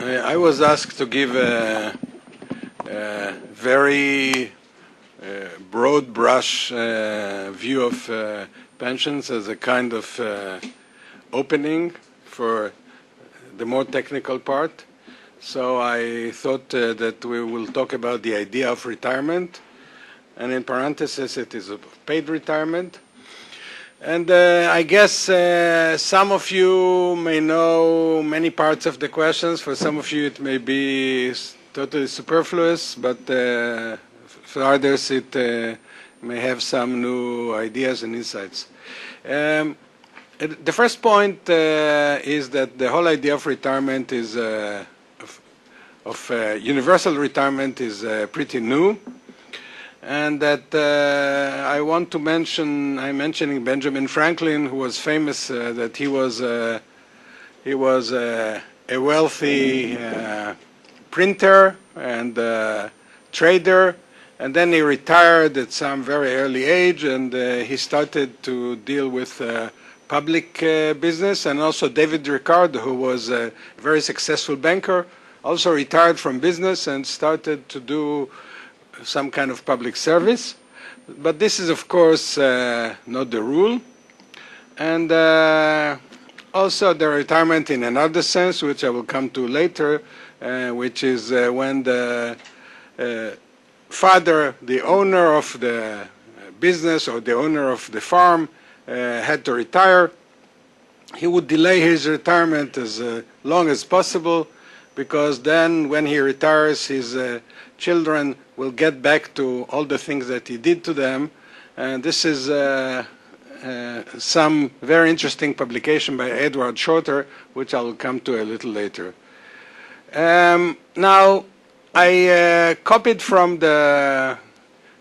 I was asked to give a very broad brush view of pensions as a kind of opening for the more technical part. So I thought that we will talk about the idea of retirement, and in parentheses it is a paid retirement. And I guess some of you may know many parts of the questions. For some of you it may be totally superfluous, but for others it may have some new ideas and insights. The first point is that the whole idea of retirement is, of universal retirement is pretty new. And that I want to mention, I'm mentioning Benjamin Franklin, who was famous that he was a wealthy printer and trader, and then he retired at some very early age, and he started to deal with public business. And also David Ricardo, who was a very successful banker, also retired from business and started to do some kind of public service. But this is, of course, not the rule. And also the retirement in another sense, which I will come to later, which is when the father, the owner of the business or the owner of the farm, had to retire. He would delay his retirement as long as possible, because then when he retires, his children will get back to all the things that he did to them. And this is some very interesting publication by Edward Shorter, which I will come to a little later. Now, I copied from the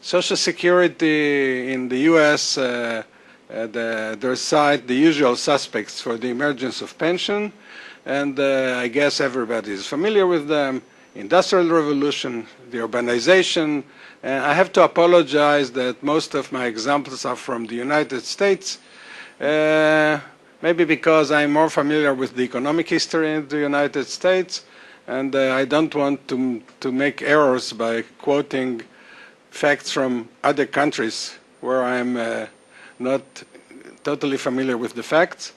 Social Security in the US their site, the usual suspects for the emergence of pension. And I guess everybody is familiar with them. Industrial Revolution, the Urbanization. I have to apologize that most of my examples are from the United States, maybe because I'm more familiar with the economic history in the United States, and I don't want to make errors by quoting facts from other countries where I'm not totally familiar with the facts.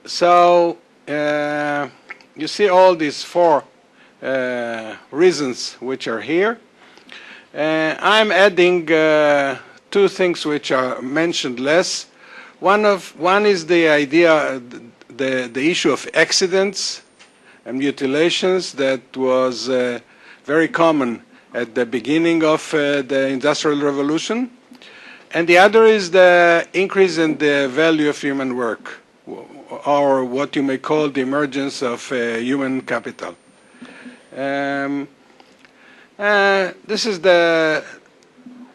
So you see all these four reasons which are here. I'm adding two things which are mentioned less. One is the idea, the issue of accidents and mutilations that was very common at the beginning of the Industrial Revolution. And the other is the increase in the value of human work, or what you may call the emergence of human capital. This is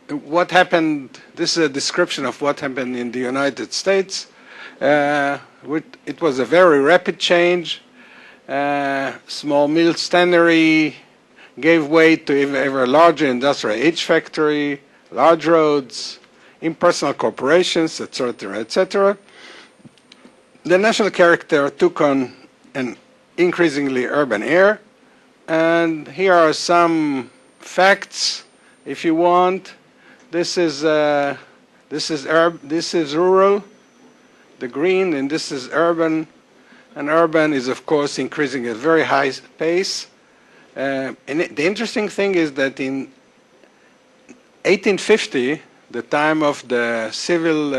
what happened. This is a description of what happened in the United States. It was a very rapid change. Small mill tannery gave way to ever larger industrial age factory, large roads, impersonal corporations, etc., etc. The national character took on an increasingly urban air. And here are some facts, if you want. This is rural, the green, and this is urban. And urban is, of course, increasing at a very high pace. And the interesting thing is that in 1850, the time of the civil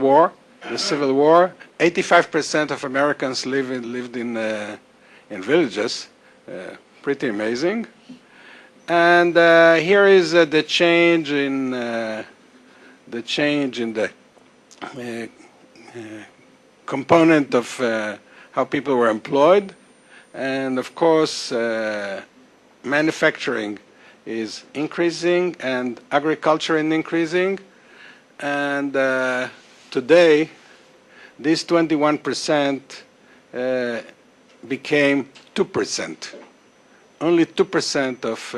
war. The Civil War, 85% of Americans lived in villages, pretty amazing. And here is the change in the component of how people were employed, and of course, manufacturing is increasing and agriculture is increasing, and today, this 21% became 2%. Only 2% of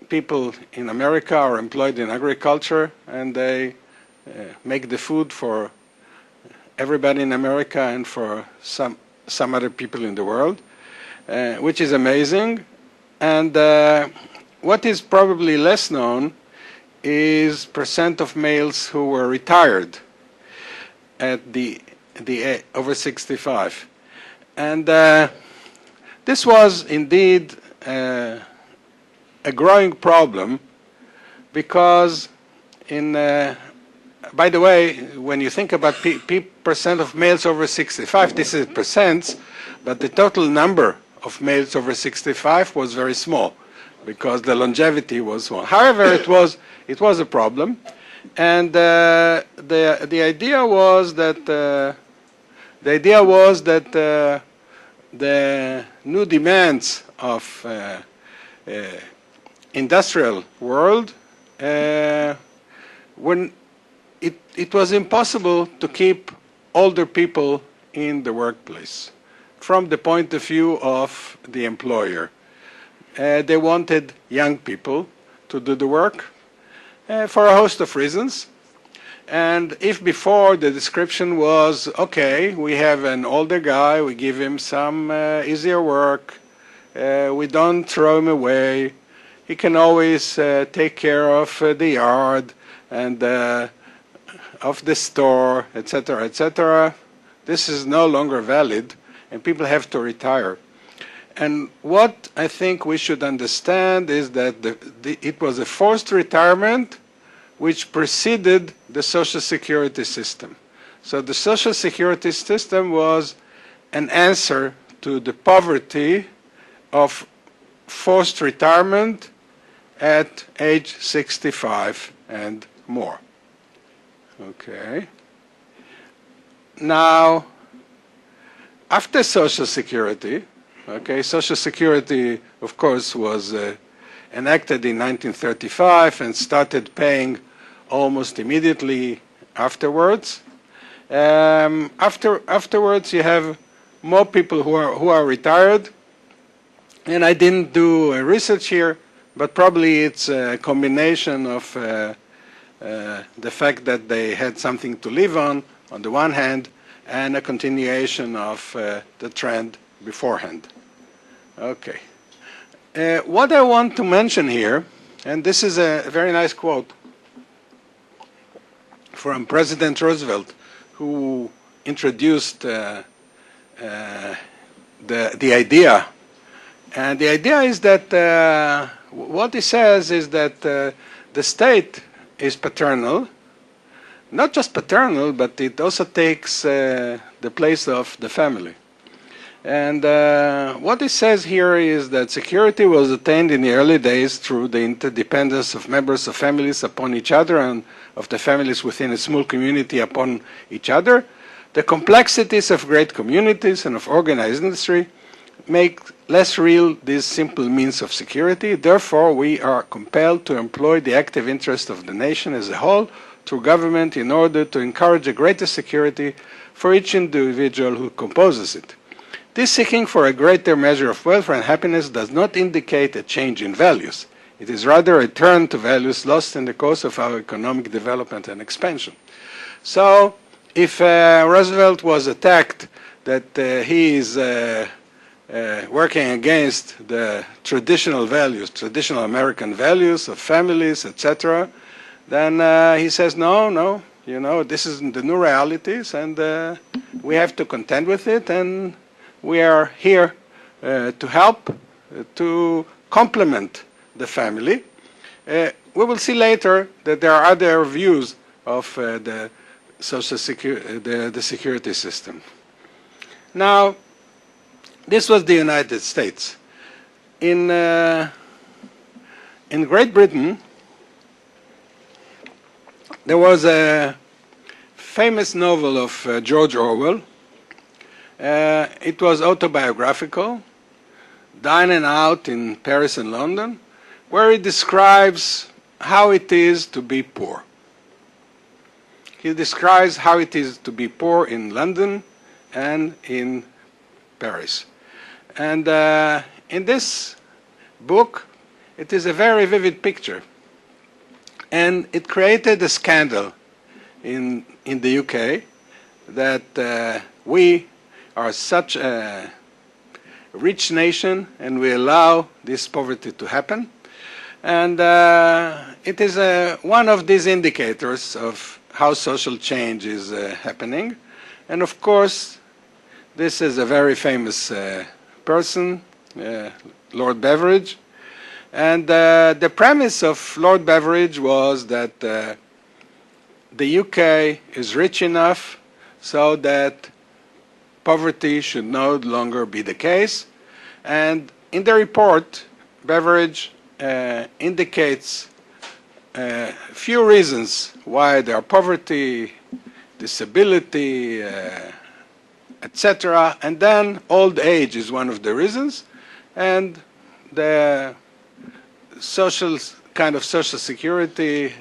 people in America are employed in agriculture, and they make the food for everybody in America and for some other people in the world, which is amazing. And what is probably less known is percent of males who were retired at the over 65. And this was indeed a growing problem because by the way, when you think about percent of males over 65, this is percents, but the total number of males over 65 was very small because the longevity was small. However, it was a problem, and the idea was that the new demands of industrial world when it was impossible to keep older people in the workplace from the point of view of the employer. They wanted young people to do the work for a host of reasons. And if before the description was, okay, we have an older guy, we give him some easier work, we don't throw him away, he can always take care of the yard and of the store, etc., etc. This is no longer valid, and people have to retire. And what I think we should understand is that it was a forced retirement which preceded the Social Security system. So the Social Security system was an answer to the poverty of forced retirement at age 65 and more. Okay. Now, after Social Security, okay, Social Security, of course, was enacted in 1935 and started paying almost immediately afterwards. Afterwards, you have more people who are retired, and I didn't do research here, but probably it's a combination of the fact that they had something to live on the one hand, and a continuation of the trend beforehand. Okay. What I want to mention here, and this is a very nice quote from President Roosevelt, who introduced the idea. And the idea is that what he says is that the state is paternal, not just paternal, but it also takes the place of the family. And what it says here is that security was attained in the early days through the interdependence of members of families upon each other and of the families within a small community upon each other. The complexities of great communities and of organized industry make less real these simple means of security. Therefore, we are compelled to employ the active interest of the nation as a whole through government in order to encourage a greater security for each individual who composes it. This seeking for a greater measure of welfare and happiness does not indicate a change in values. It is rather a return to values lost in the course of our economic development and expansion. So, if Roosevelt was attacked that he is working against the traditional values, traditional American values of families, etc., then he says, no, you know, this is the new realities, and we have to contend with it, and we are here to help, to complement the family. We will see later that there are other views of the social the security system. Now, this was the United States. In Great Britain, there was a famous novel of George Orwell. It was autobiographical, Dine and Out in Paris and London, where he describes how it is to be poor. He describes how it is to be poor in London and in Paris. And in this book, it is a very vivid picture. And it created a scandal in the UK that we are such a rich nation and we allow this poverty to happen. And it is one of these indicators of how social change is happening. And of course, this is a very famous person, Lord Beveridge. And the premise of Lord Beveridge was that the UK is rich enough so that poverty should no longer be the case. And in the report, Beveridge indicates a few reasons why there are poverty, disability, etc. And then old age is one of the reasons. And the social kind of social security,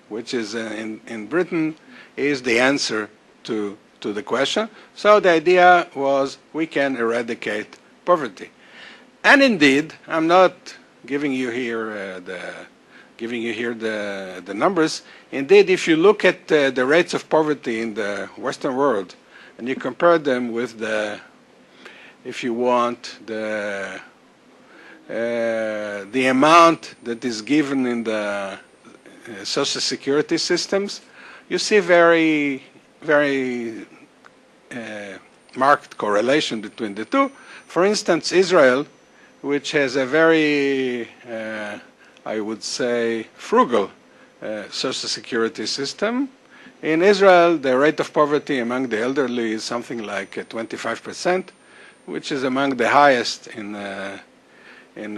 which is in Britain, is the answer to the question. So the idea was we can eradicate poverty. And indeed, I'm not giving you here the numbers. Indeed, if you look at the rates of poverty in the Western world and you compare them with the, if you want, the amount that is given in the social security systems, you see very marked correlation between the two. For instance, Israel, which has a very, I would say, frugal social security system. In Israel, the rate of poverty among the elderly is something like 25%, which is among the highest in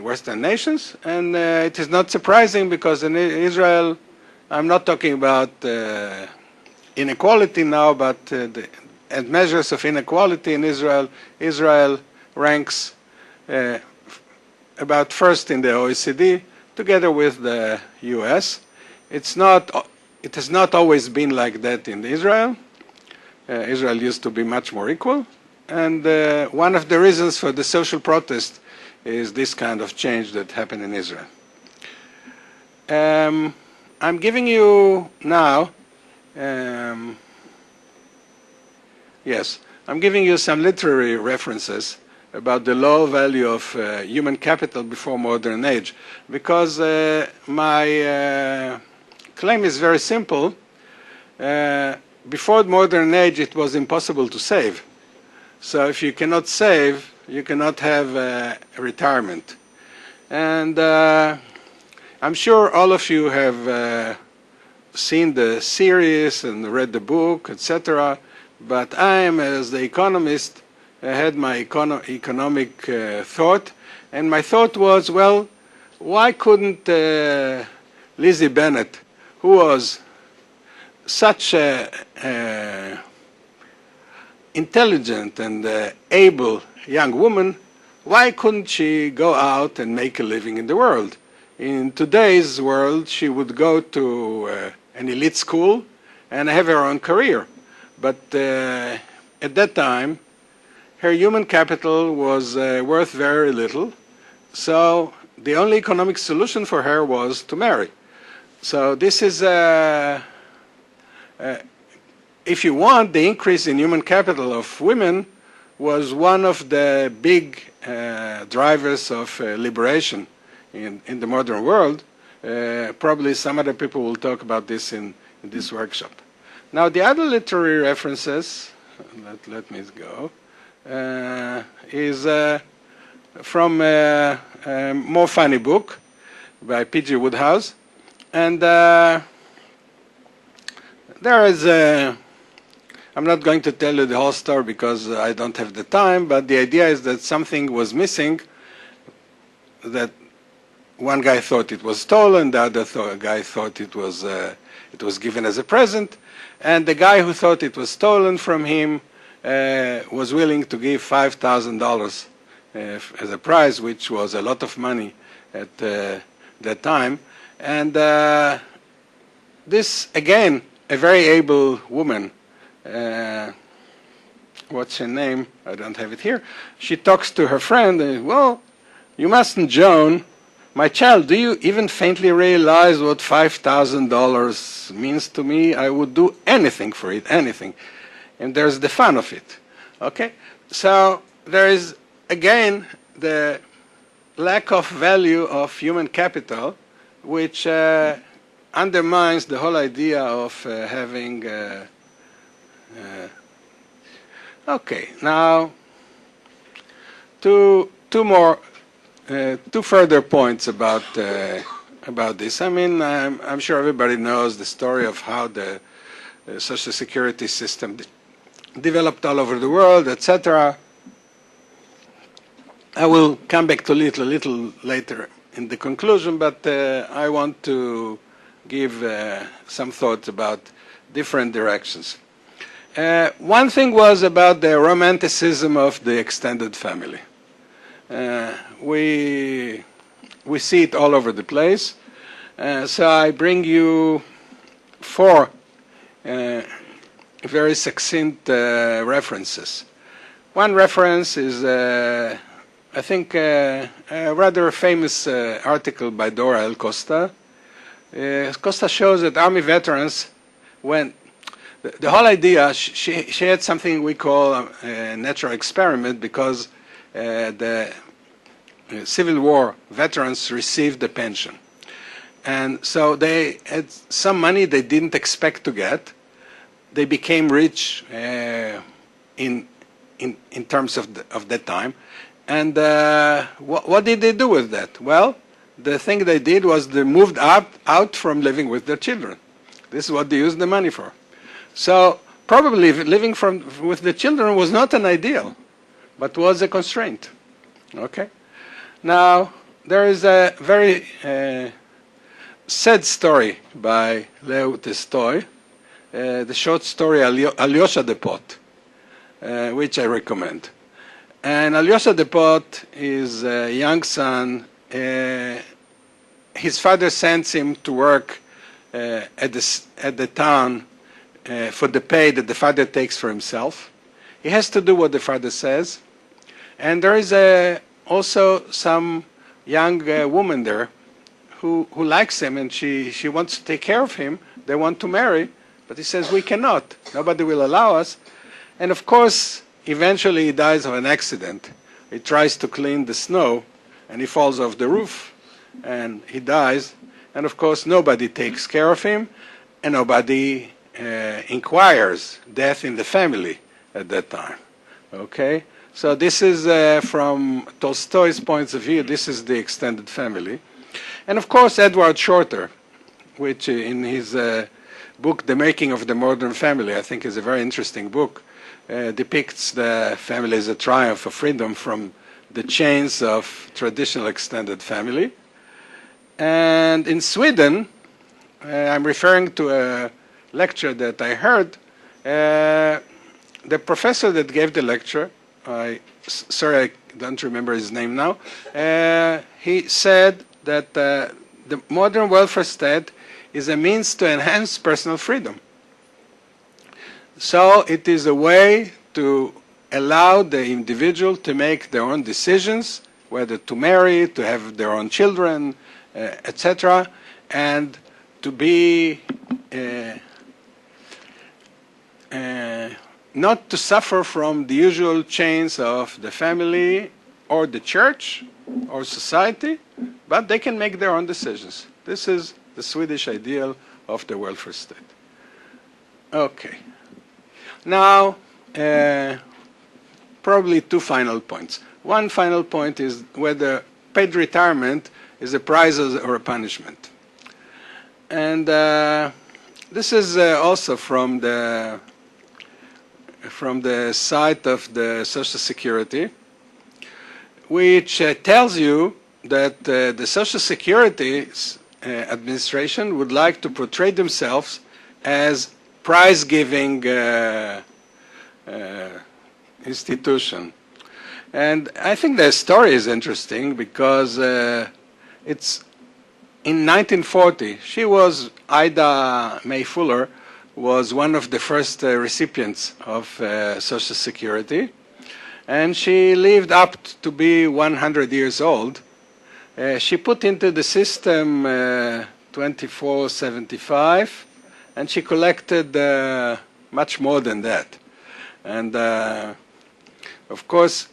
Western nations. And it is not surprising because in Israel, I'm not talking about inequality now, but and measures of inequality in Israel. Israel ranks about first in the OECD, together with the US. It has not always been like that in Israel. Israel used to be much more equal. And one of the reasons for the social protest is this kind of change that happened in Israel. I'm giving you now, I'm giving you some literary references about the low value of human capital before modern age, because my claim is very simple. Before modern age, it was impossible to save. So if you cannot save, you cannot have a retirement. And I'm sure all of you have seen the series and read the book, etc. But I am, as the economist, I had my economic thought. And my thought was, well, why couldn't Lizzie Bennet, who was such a intelligent and able young woman, why couldn't she go out and make a living in the world? In today's world, she would go to an elite school and have her own career. But at that time, her human capital was worth very little. So the only economic solution for her was to marry. So this is, if you want, the increase in human capital of women was one of the big drivers of liberation in the modern world. Probably some other people will talk about this in this workshop. Now the other literary references, let me go, is from a more funny book by P.G. Wodehouse. And there is I'm not going to tell you the whole story because I don't have the time, but the idea is that something was missing, that one guy thought it was stolen, the other guy thought it was given as a present, and the guy who thought it was stolen from him was willing to give $5,000 as a prize, which was a lot of money at that time. And this, again, a very able woman, what's her name? I don't have it here. She talks to her friend, and, well, you mustn't, Joan. My child, do you even faintly realize what $5,000 means to me? I would do anything for it, anything. and there's the fun of it. Okay? So there is, again, the lack of value of human capital, which undermines the whole idea of having... okay, now two further points about this. I mean, I'm sure everybody knows the story of how the Social Security system developed all over the world, etc. I will come back to it a little later in the conclusion, but I want to give some thoughts about different directions. One thing was about the romanticism of the extended family. We see it all over the place. So I bring you four very succinct references. One reference is, I think, a rather famous article by Dora El Costa. Costa shows that Army veterans, when the whole idea, she had something we call a natural experiment, because the Civil War veterans received the pension. And so they had some money they didn't expect to get. They became rich in terms of that time. And what did they do with that? Well, the thing they did was they moved out from living with their children. This is what they used the money for. So probably living with the children was not an ideal, but was a constraint. Okay? Now, there is a very sad story by Leo Tolstoy, the short story Alyosha the Pot, which I recommend. And Alyosha the Pot is a young son. His father sends him to work at the town for the pay that the father takes for himself. He has to do what the father says. And there is also some young woman there who likes him, and she wants to take care of him. They want to marry, but he says, we cannot. Nobody will allow us. And of course, eventually he dies of an accident. He tries to clean the snow, and he falls off the roof, and he dies. And of course, nobody takes care of him, and nobody inquires death in the family at that time. Okay? So this is, from Tolstoy's point of view, this is the extended family. And of course, Edward Shorter, which in his book, The Making of the Modern Family, I think is a very interesting book, depicts the family as a triumph of freedom from the chains of traditional extended family. And in Sweden, I'm referring to a lecture that I heard. The professor that gave the lecture, sorry, I don't remember his name now, he said that the modern welfare state is a means to enhance personal freedom. So it is a way to allow the individual to make their own decisions, whether to marry, to have their own children, etc., and to be not to suffer from the usual chains of the family or the church or society, but they can make their own decisions. This is the Swedish ideal of the welfare state. Okay. Now, probably two final points. One final point is whether paid retirement is a prize or a punishment. And this is also from the site of the Social Security, which tells you that the Social Security administration would like to portray themselves as prize-giving institution. And I think the story is interesting because it's in 1940, Ida May Fuller was one of the first recipients of Social Security, and she lived up to be 100 years old. She put into the system 2475, and she collected much more than that. And of course,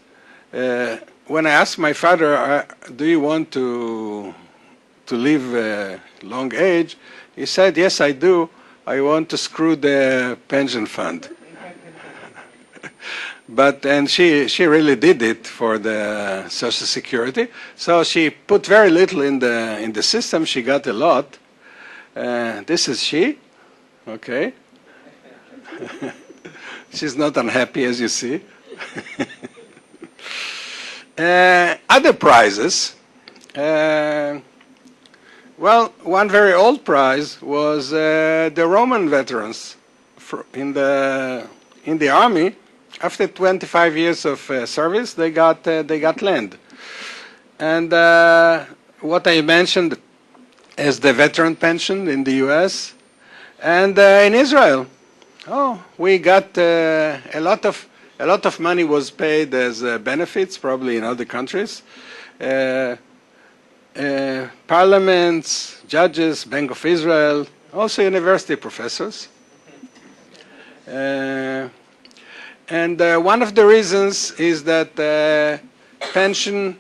when I asked my father, do you want to live long age, he said, yes, I do. I want to screw the pension fund. And she really did it for the Social Security. So she put very little in the system. She got a lot. This is she. Okay. She's not unhappy, as you see. Other prizes. Well, one very old prize was the Roman veterans in the army. After 25 years of service, they got land. And what I mentioned as the veteran pension in the U.S. and in Israel. Oh, we got a lot of money was paid as benefits, probably in other countries. Parliaments, judges, Bank of Israel, also university professors. And one of the reasons is that pension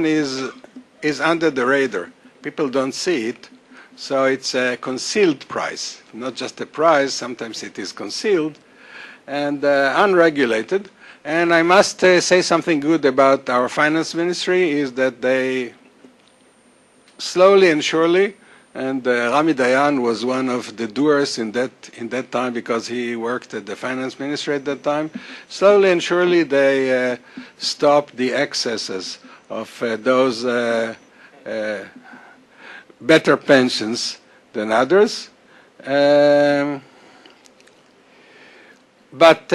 is under the radar. People don't see it, so it's a concealed price, not just a price. Sometimes it is concealed and unregulated. And I must say something good about our finance ministry is that they slowly and surely, and Rami Dayan was one of the doers in that time because he worked at the finance ministry at that time. Slowly and surely they stopped the excesses of those better pensions than others. But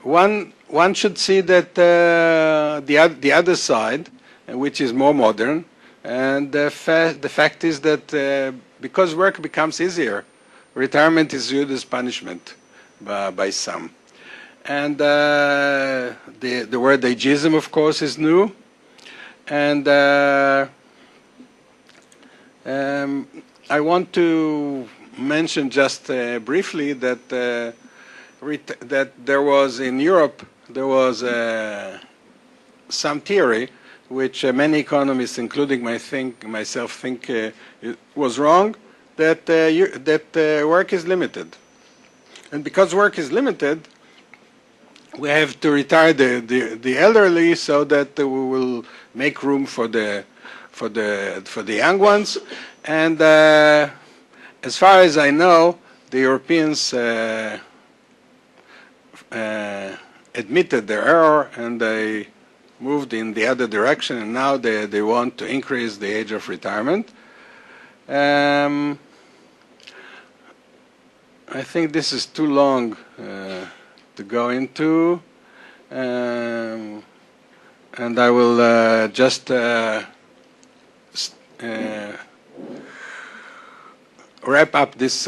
one should see that the other side, which is more modern, and the fact is that because work becomes easier, retirement is viewed as punishment by some. And the word ageism, of course, is new. And I want to mention just briefly that that there was in Europe some theory which many economists, including myself, think it was wrong, that work is limited, and because work is limited, we have to retire the elderly so that we will make room for the young ones. And as far as I know, the Europeans admitted their error and they moved in the other direction, and now they want to increase the age of retirement. I think this is too long to go into, and I will just wrap up this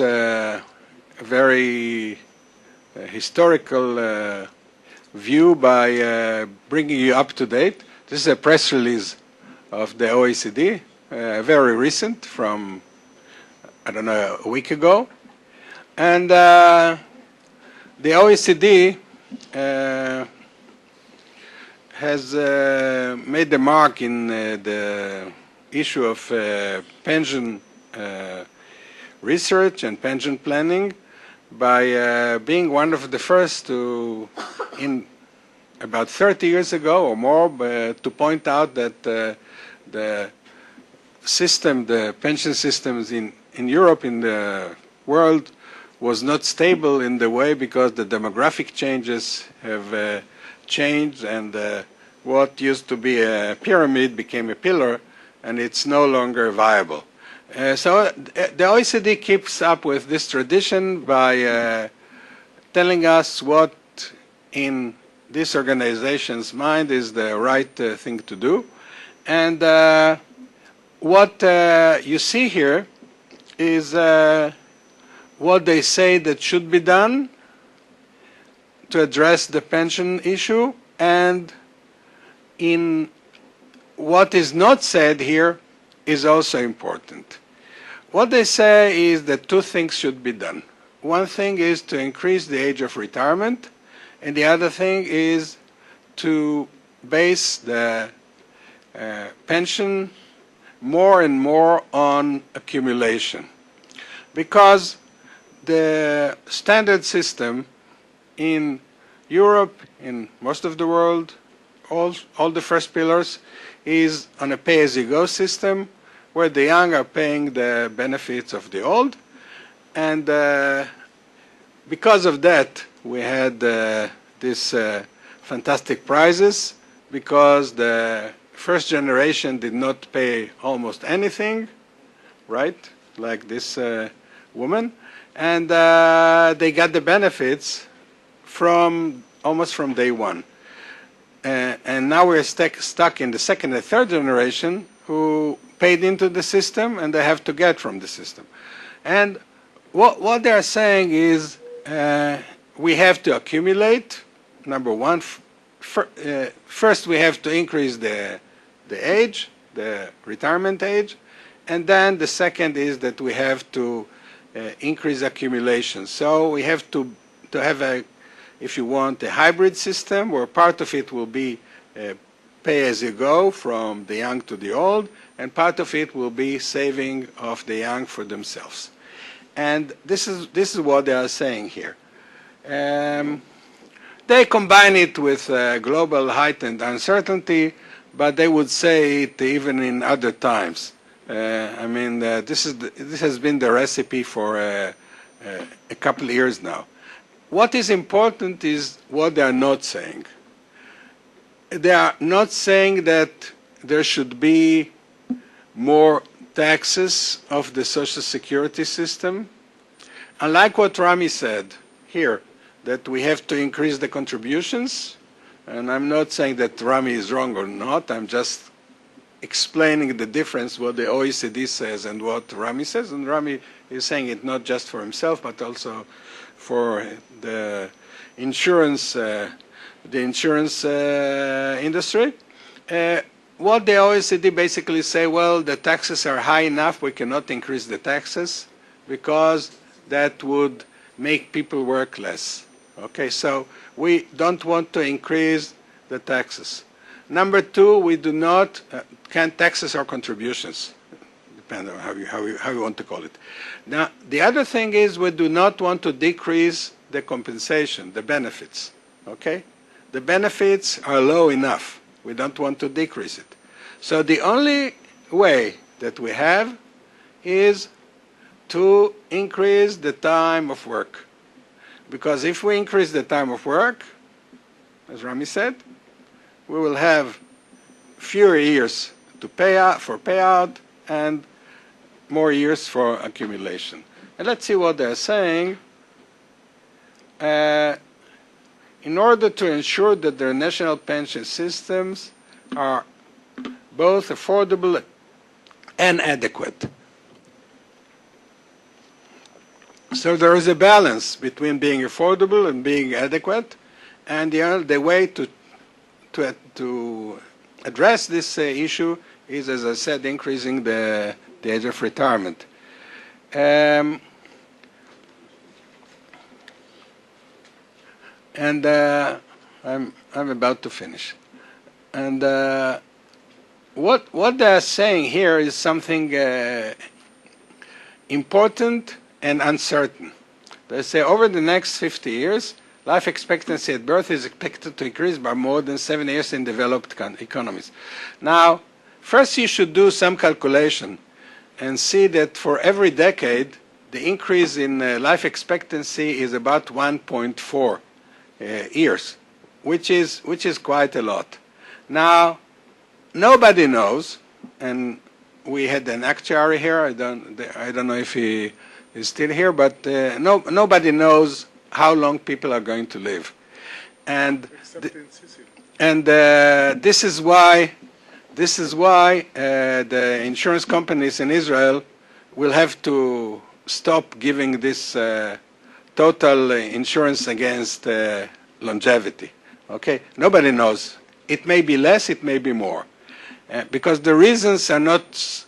very historical view by bringing you up to date. This is a press release of the OECD, very recent, from, I don't know, a week ago. And the OECD has made the mark in the issue of pension research and pension planning by being one of the first to, in about 30 years ago or more, to point out that the pension systems in Europe, in the world, was not stable in the way because the demographic changes have changed, and what used to be a pyramid became a pillar, and it's no longer viable. So the OECD keeps up with this tradition by telling us what in this organization's mind is the right thing to do. And what you see here is what they say that should be done to address the pension issue, and in what is not said here is also important. What they say is that two things should be done. One thing is to increase the age of retirement, And the other thing is to base the pension more and more on accumulation. Because the standard system in Europe, in most of the world, all the first pillars is on a pay-as-you-go system where the young are paying the benefits of the old. And because of that, we had these fantastic prizes because the first generation did not pay almost anything, right, like this woman, and they got the benefits almost from day one. And now we're stuck in the second and third generation who paid into the system and they have to get from the system. And what they're saying is we have to accumulate. Number one, first we have to increase the age, the retirement age, and then the second is that we have to increase accumulation. So we have to have a, if you want, a hybrid system where part of it will be pay as you go from the young to the old, and part of it will be saving of the young for themselves. And this is what they are saying here. They combine it with global heightened uncertainty, but they would say it even in other times. I mean, this has been the recipe for a couple of years now. What is important is what they are not saying. They are not saying that there should be more taxes of the Social Security system. Unlike what Rami said here, that we have to increase the contributions, and I'm not saying that Rami is wrong or not, I'm just explaining the difference, what the OECD says and what Rami says, and Rami is saying it not just for himself, but also for the insurance industry. What the OECD basically say, well, the taxes are high enough, we cannot increase the taxes because that would make people work less. Okay, so we don't want to increase the taxes. Number two, we do not, can't taxes or contributions, depending on how you want to call it. Now, the other thing is we do not want to decrease the compensation, the benefits, okay? The benefits are low enough. We don't want to decrease it. So the only way that we have is to increase the time of work. Because if we increase the time of work, as Rami said, we will have fewer years to pay out, for payout and more years for accumulation. And let's see what they're saying. In order to ensure that their national pension systems are both affordable and adequate. So there is a balance between being affordable and being adequate, and the way to address this issue is, as I said, increasing the age of retirement. And I'm about to finish. And what they're saying here is something important and uncertain. They say over the next 50 years, life expectancy at birth is expected to increase by more than 7 years in developed economies. Now, first you should do some calculation and see that for every decade, the increase in life expectancy is about 1.4 years, which is quite a lot. Now, nobody knows, and we had an actuary here. I don't know if he is still here, but nobody knows how long people are going to live, and this is why the insurance companies in Israel will have to stop giving this total insurance against longevity. Okay, nobody knows. It may be less, it may be more, because the reasons are not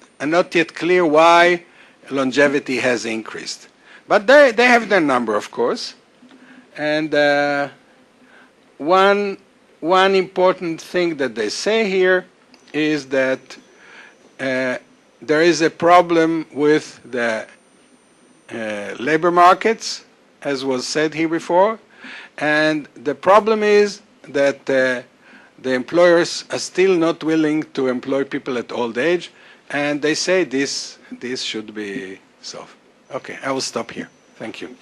yet clear why longevity has increased. But they have their number, of course, and one important thing that they say here is that there is a problem with the labor markets, as was said here before, and the problem is that the employers are still not willing to employ people at old age, and they say this should be solved. Okay, I will stop here. Thank you.